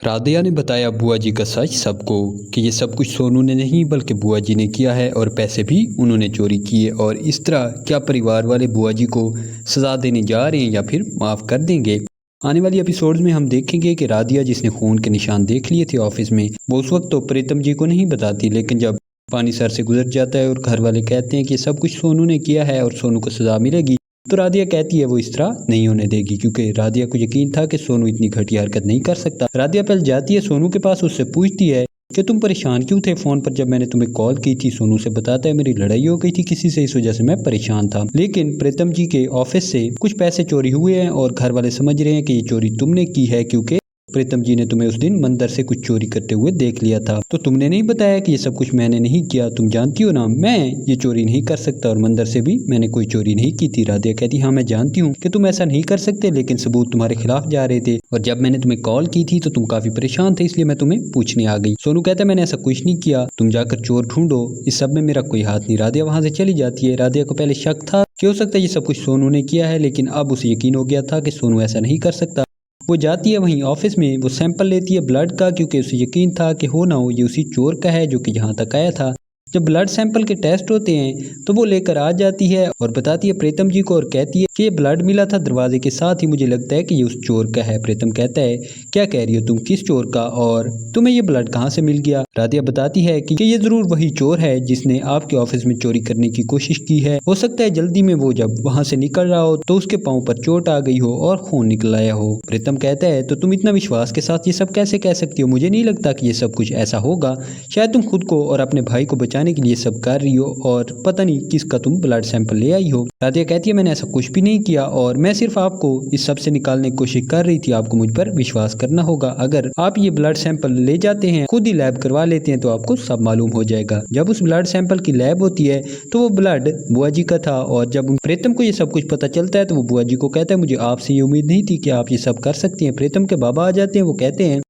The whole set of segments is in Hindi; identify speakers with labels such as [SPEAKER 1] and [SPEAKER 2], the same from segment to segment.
[SPEAKER 1] राधिया ने बताया बुआ जी का सच सबको कि ये सब कुछ सोनू ने नहीं बल्कि बुआ जी ने किया है और पैसे भी उन्होंने चोरी किए। और इस तरह क्या परिवार वाले बुआ जी को सज़ा देने जा रहे हैं या फिर माफ़ कर देंगे। आने वाली एपिसोड्स में हम देखेंगे कि राधिया जिसने खून के निशान देख लिए थे ऑफिस में, वो उस वक्त तो प्रीतम जी को नहीं बताती, लेकिन जब पानी सर से गुजर जाता है और घर वाले कहते हैं कि सब कुछ सोनू ने किया है और सोनू को सज़ा मिलेगी, तो राधिया कहती है वो इस तरह नहीं होने देगी, क्योंकि राधिया को यकीन था कि सोनू इतनी घटिया हरकत नहीं कर सकता। राधिया पहले जाती है सोनू के पास, उससे पूछती है कि तुम परेशान क्यों थे फ़ोन पर जब मैंने तुम्हें कॉल की थी। सोनू से बताता है मेरी लड़ाई हो गई थी किसी से, इस वजह से मैं परेशान था, लेकिन प्रीतम जी के ऑफिस से कुछ पैसे चोरी हुए हैं और घर वाले समझ रहे हैं कि ये चोरी तुमने की है, क्योंकि प्रीतम जी ने तुम्हें उस दिन मंदिर से कुछ चोरी करते हुए देख लिया था। तो तुमने नहीं बताया कि ये सब कुछ मैंने नहीं किया, तुम जानती हो ना मैं ये चोरी नहीं कर सकता और मंदिर से भी मैंने कोई चोरी नहीं की थी। राधिया कहती हाँ मैं जानती हूँ कि तुम ऐसा नहीं कर सकते, लेकिन सबूत तुम्हारे खिलाफ जा रहे थे और जब मैंने तुम्हें कॉल की थी तो तुम काफी परेशान थे, इसलिए मैं तुम्हें पूछने आ गई। सोनू कहता है मैंने ऐसा कुछ नहीं किया, तुम जाकर चोर ढूंढो, इस सब में मेरा कोई हाथ नहीं। राधिया वहां से चली जाती है। राधिया को पहले शक था कि हो सकता है ये सब कुछ सोनू ने किया है, लेकिन अब उसे यकीन हो गया था कि सोनू ऐसा नहीं कर सकता। वो जाती है वहीं ऑफिस में, वो सैंपल लेती है ब्लड का, क्योंकि उसे यकीन था कि हो ना हो ये उसी चोर का है जो कि यहाँ तक आया था। जब ब्लड सैंपल के टेस्ट होते हैं तो वो लेकर आ जाती है और बताती है प्रीतम जी को और कहती है कि ये ब्लड मिला था दरवाजे के साथ ही, मुझे लगता है कि ये उस चोर का है। प्रीतम कहता है क्या कह रही हो तुम, किस चोर का, और तुम्हें ये ब्लड कहाँ से मिल गया। राधिया बताती है कि ये जरूर वही चोर है जिसने आपके ऑफिस में चोरी करने की कोशिश की है। हो सकता है जल्दी में वो जब वहां से निकल रहा हो तो उसके पाँव पर चोट आ गई हो और खून निकल आया हो। प्रीतम कहता है तो तुम इतना विश्वास के साथ ये सब कैसे कह सकती हो, मुझे नहीं लगता कि ये सब कुछ ऐसा होगा, शायद तुम खुद को और अपने भाई को बचाने के लिए सब कर रही हो और पता नहीं किसका तुम ब्लड सैंपल ले आई हो। राधिया कहती है मैंने ऐसा कुछ भी नहीं किया और मैं सिर्फ आपको इस सब से निकालने की कोशिश कर रही थी, आपको मुझ पर विश्वास करना होगा। अगर आप ये ब्लड सैंपल ले जाते हैं, खुद ही लैब करवा लेते हैं, तो आपको सब मालूम हो जाएगा। जब उस ब्लड सैंपल की लैब होती है तो वो ब्लड बुआ जी का था और जब प्रीतम को ये सब कुछ पता चलता है तो वो बुआ जी को कहता है मुझे आपसे ये उम्मीद नहीं थी कि आप ये सब कर सकती हैं। प्रीतम के बाबा आ जाते हैं, वो कहते हैं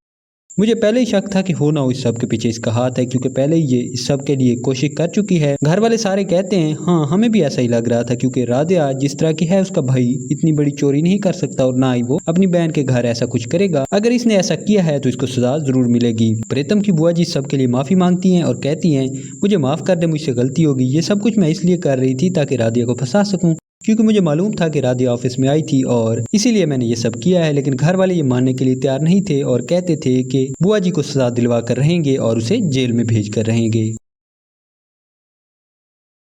[SPEAKER 1] मुझे पहले ही शक था कि हो ना हो इस सब के पीछे इसका हाथ है, क्योंकि पहले ही ये इस सब के लिए कोशिश कर चुकी है। घर वाले सारे कहते हैं हाँ हमें भी ऐसा ही लग रहा था, क्योंकि राधिया जिस तरह की है उसका भाई इतनी बड़ी चोरी नहीं कर सकता और ना ही वो अपनी बहन के घर ऐसा कुछ करेगा। अगर इसने ऐसा किया है तो इसको सजा जरूर मिलेगी। प्रीतम की बुआ जी सब के लिए माफी मांगती हैं और कहती हैं मुझे माफ कर दे, मुझसे गलती होगी, ये सब कुछ मैं इसलिए कर रही थी ताकि राधिया को फंसा सकूं, क्योंकि मुझे मालूम था कि राधिया ऑफिस में आई थी और इसीलिए मैंने ये सब किया है। लेकिन घर वाले ये मानने के लिए तैयार नहीं थे और कहते थे कि बुआ जी को सजा दिलवा कर रहेंगे और उसे जेल में भेज कर रहेंगे।